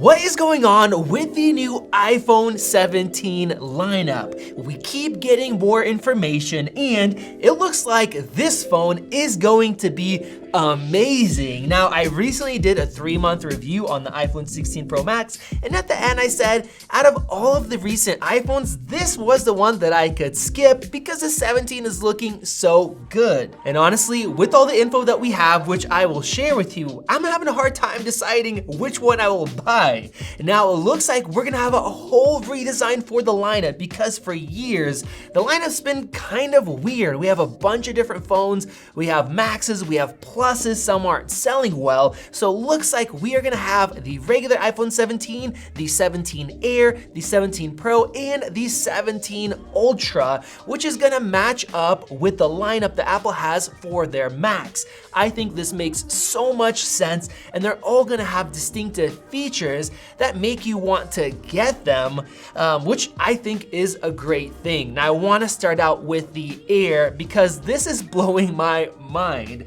What is going on with the new iPhone 17 lineup? We keep getting more information and it looks like this phone is going to be amazing. Now, I recently did a 3-month review on the iPhone 16 Pro Max, and at the end I said, out of all of the recent iPhones, this was the one that I could skip because the 17 is looking so good. And honestly, with all the info that we have, which I will share with you, I'm having a hard time deciding which one I will buy. Now, it looks like we're gonna have a whole redesign for the lineup because for years, the lineup's been kind of weird. We have a bunch of different phones. We have Maxes, we have Pluses, some aren't selling well. So it looks like we are gonna have the regular iPhone 17, the 17 Air, the 17 Pro, and the 17 Ultra, which is gonna match up with the lineup that Apple has for their Max. I think this makes so much sense, and they're all gonna have distinctive features that make you want to get them, which I think is a great thing. Now, I wanna start out with the Air because this is blowing my mind.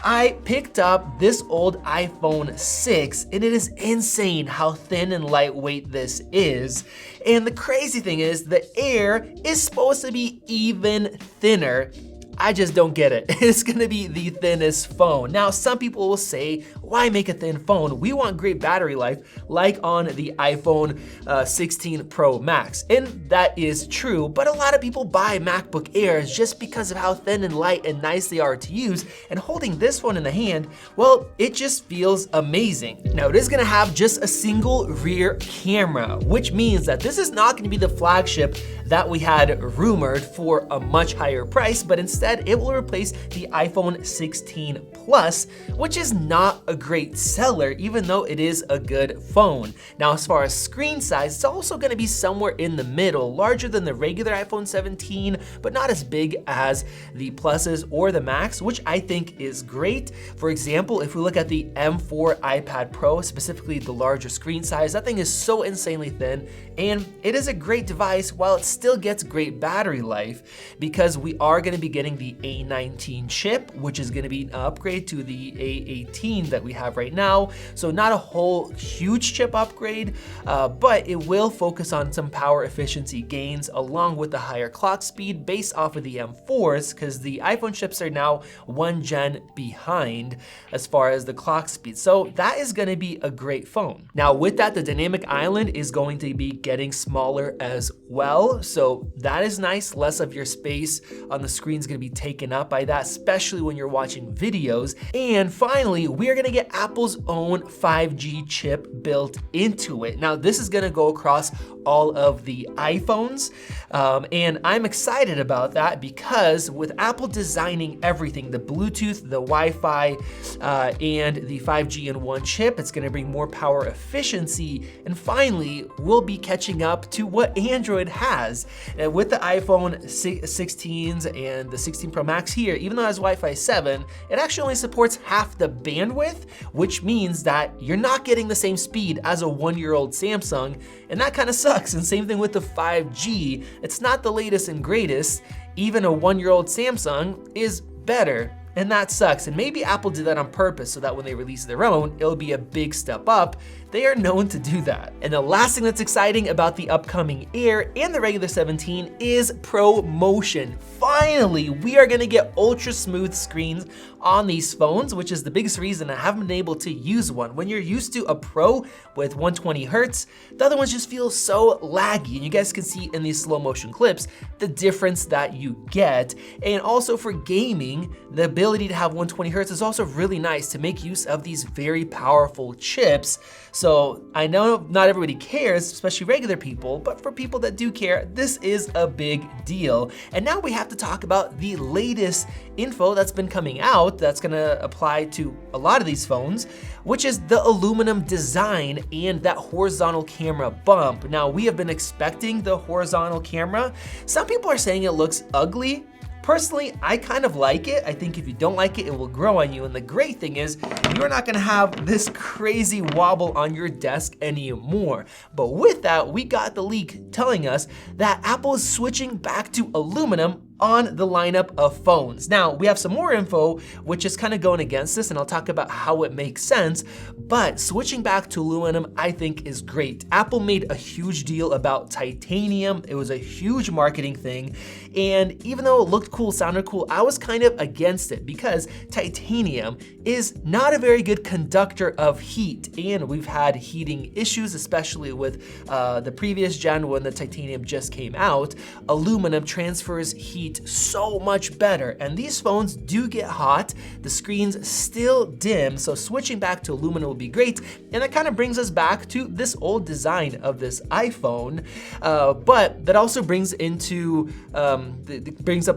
I picked up this old iPhone 6 and it is insane how thin and lightweight this is. And the crazy thing is the Air is supposed to be even thinner. I just don't get it. It's gonna be the thinnest phone. Now, some people will say, why make a thin phone? We want great battery life, like on the iPhone 16 Pro Max. And that is true, but a lot of people buy MacBook Airs just because of how thin and light and nice they are to use. And holding this one in the hand, well, it just feels amazing. Now, it is gonna have just a single rear camera, which means that this is not gonna be the flagship that we had rumored for a much higher price, but instead it will replace the iPhone 16 Plus, which is not a great seller, even though it is a good phone. Now, as far as screen size, it's also gonna be somewhere in the middle, larger than the regular iPhone 17, but not as big as the Pluses or the Max, which I think is great. For example, if we look at the M4 iPad Pro, specifically the larger screen size, that thing is so insanely thin, and it is a great device while it still gets great battery life, because we are gonna be getting the A19 chip, which is gonna be an upgrade to the A18 that we have right now. So not a whole huge chip upgrade, but it will focus on some power efficiency gains along with the higher clock speed based off of the M4s, because the iPhone chips are now 1 gen behind as far as the clock speed. So that is gonna be a great phone. Now with that, the dynamic island is going to be getting smaller as well. So that is nice. Less of your space on the screen is gonna be taken up by that, especially when you're watching videos. And finally, we are gonna get Apple's own 5G chip built into it. Now, this is gonna go across all of the iPhones, and I'm excited about that because with Apple designing everything, the Bluetooth, the Wi-Fi, and the 5G in one chip, it's gonna bring more power efficiency, and finally, we'll be catching up to what Android has. And with the iPhone 16s and the 16 Pro Max here, even though it has Wi-Fi 7, it actually only supports half the bandwidth, which means that you're not getting the same speed as a 1-year-old Samsung, and that kind of sucks. And same thing with the 5G. It's not the latest and greatest. Even a 1-year-old Samsung is better. And that sucks. And maybe Apple did that on purpose so that when they release their own, it'll be a big step up. They are known to do that. And the last thing that's exciting about the upcoming Air and the regular 17 is ProMotion. Finally, we are gonna get ultra smooth screens on these phones, which is the biggest reason I haven't been able to use one. When you're used to a Pro with 120 Hertz, the other ones just feel so laggy. And you guys can see in these slow motion clips, the difference that you get. And also for gaming, the ability to have 120 Hertz is also really nice to make use of these very powerful chips. So I know not everybody cares, especially regular people, but for people that do care, this is a big deal. And now we have to talk about the latest info that's been coming out that's gonna apply to a lot of these phones, which is the aluminum design and that horizontal camera bump. Now, we have been expecting the horizontal camera. Some people are saying it looks ugly. Personally, I kind of like it. I think if you don't like it, it will grow on you. And the great thing is, you're not gonna have this crazy wobble on your desk anymore. But with that, we got the leak telling us that Apple is switching back to aluminum on the lineup of phones. Now, we have some more info, which is kind of going against this, and I'll talk about how it makes sense, but switching back to aluminum, I think is great. Apple made a huge deal about titanium. It was a huge marketing thing, and even though it looked cool, sounded cool, I was kind of against it because titanium is not a very good conductor of heat, and we've had heating issues, especially with the previous gen when the titanium just came out. Aluminum transfers heat so much better, and these phones do get hot. The screens still dim, so switching back to aluminum will be great, and that kind of brings us back to this old design of this iPhone, but that also brings up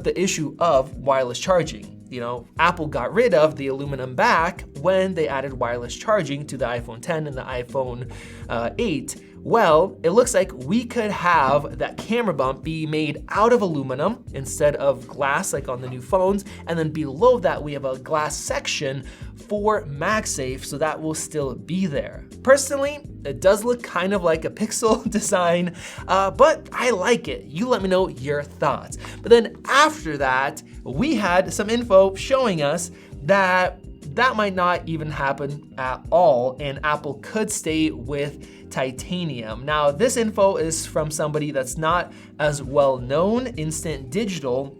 the issue of wireless charging. You know, Apple got rid of the aluminum back when they added wireless charging to the iPhone 10 and the iPhone 8. Well, it looks like we could have that camera bump be made out of aluminum instead of glass like on the new phones, and then below that we have a glass section for MagSafe, so that will still be there. Personally, it does look kind of like a Pixel design, but I like it. You let me know your thoughts. But then after that, we had some info showing us that might not even happen at all, and Apple could stay with titanium. Now, this info is from somebody that's not as well known, Instant Digital,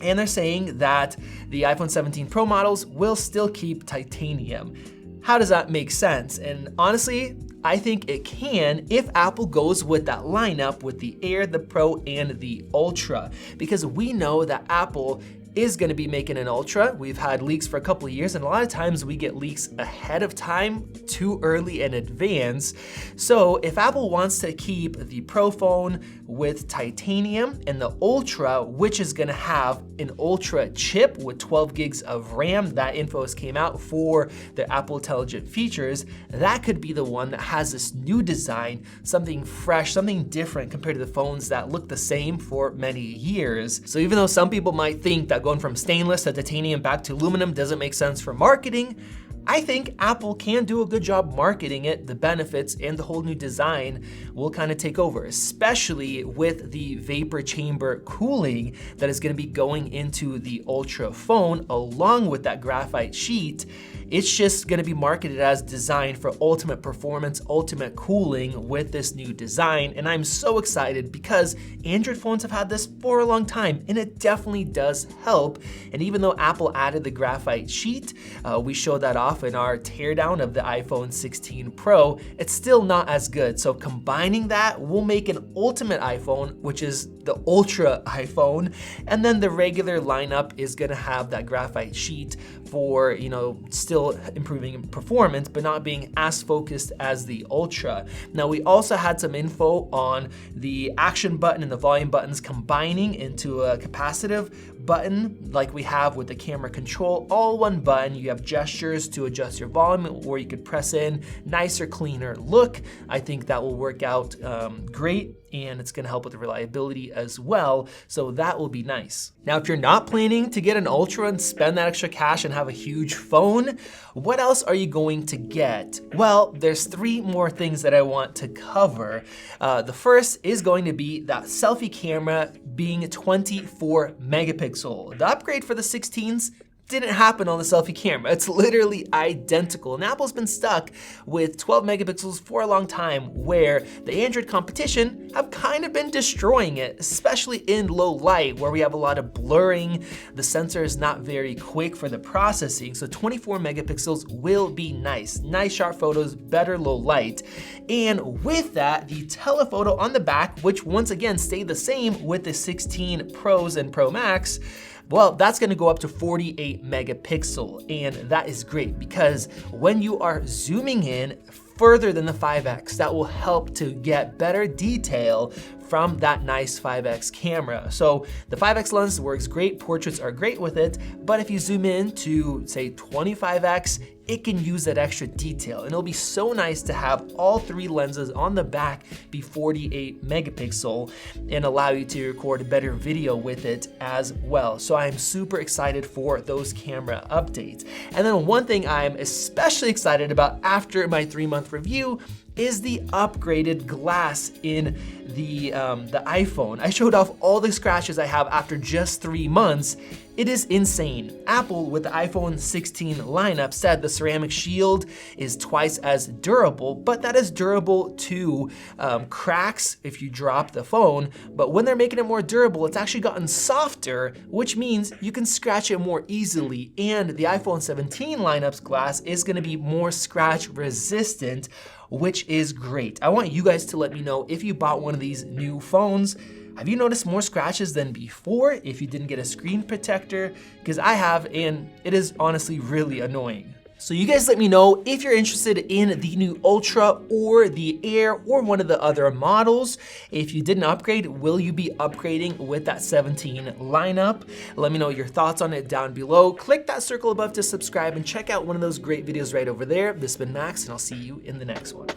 and they're saying that the iPhone 17 Pro models will still keep titanium. How does that make sense? And honestly, I think it can if Apple goes with that lineup with the Air, the Pro, and the Ultra, because we know that Apple is going to be making an Ultra. We've had leaks for a couple of years, and a lot of times we get leaks ahead of time, too early in advance. So if Apple wants to keep the Pro phone with titanium and the Ultra, which is going to have an Ultra chip with 12 gigs of RAM, that info came out for the Apple Intelligent features, that could be the one that has this new design, something fresh, something different compared to the phones that look the same for many years. So even though some people might think that going from stainless to titanium back to aluminum doesn't make sense for marketing, I think Apple can do a good job marketing it. The benefits and the whole new design will kind of take over, especially with the vapor chamber cooling that is going to be going into the Ultra phone along with that graphite sheet. It's just going to be marketed as designed for ultimate performance, ultimate cooling with this new design. And I'm so excited because Android phones have had this for a long time, and it definitely does help. And even though Apple added the graphite sheet, we showed that off in our teardown of the iPhone 16 Pro, it's still not as good. So combining that will make an ultimate iPhone, which is the Ultra iPhone, and then the regular lineup is gonna have that graphite sheet for, you know, still improving performance, but not being as focused as the Ultra. Now, we also had some info on the action button and the volume buttons combining into a capacitive button like we have with the camera control. All one button. You have gestures to adjust your volume, or you could press in, nicer, cleaner look. I think that will work out great, and it's gonna help with the reliability as well, so that will be nice. Now, if you're not planning to get an Ultra and spend that extra cash and have a huge phone, what else are you going to get? Well, there's 3 more things that I want to cover. The first is going to be that selfie camera being 24 megapixel. The upgrade for the 16s didn't happen on the selfie camera. It's literally identical. And Apple's been stuck with 12 megapixels for a long time, where the Android competition have kind of been destroying it, especially in low light where we have a lot of blurring. The sensor is not very quick for the processing. So 24 megapixels will be nice. Nice sharp photos, better low light. And with that, the telephoto on the back, which once again stayed the same with the 16 Pros and Pro Max, well, that's gonna go up to 48 megapixel, and that is great because when you are zooming in further than the 5X, that will help to get better detail from that nice 5X camera. So the 5X lens works great, portraits are great with it, but if you zoom in to say 25X, it can use that extra detail, and it'll be so nice to have all 3 lenses on the back be 48 megapixel and allow you to record better video with it as well. So I'm super excited for those camera updates. And then one thing I'm especially excited about after my 3-month review is the upgraded glass in the iPhone. I showed off all the scratches I have after just 3 months. It is insane. Apple, with the iPhone 16 lineup, said the ceramic shield is twice as durable, but that is durable to cracks if you drop the phone. But when they're making it more durable, it's actually gotten softer, which means you can scratch it more easily. And the iPhone 17 lineup's glass is gonna be more scratch resistant, which is great. I want you guys to let me know if you bought one of these new phones. Have you noticed more scratches than before if you didn't get a screen protector? Because I have, and it is honestly really annoying. So you guys let me know if you're interested in the new Ultra or the Air or one of the other models. If you didn't upgrade, will you be upgrading with that 17 lineup? Let me know your thoughts on it down below. Click that circle above to subscribe and check out one of those great videos right over there. This has been Max, and I'll see you in the next one.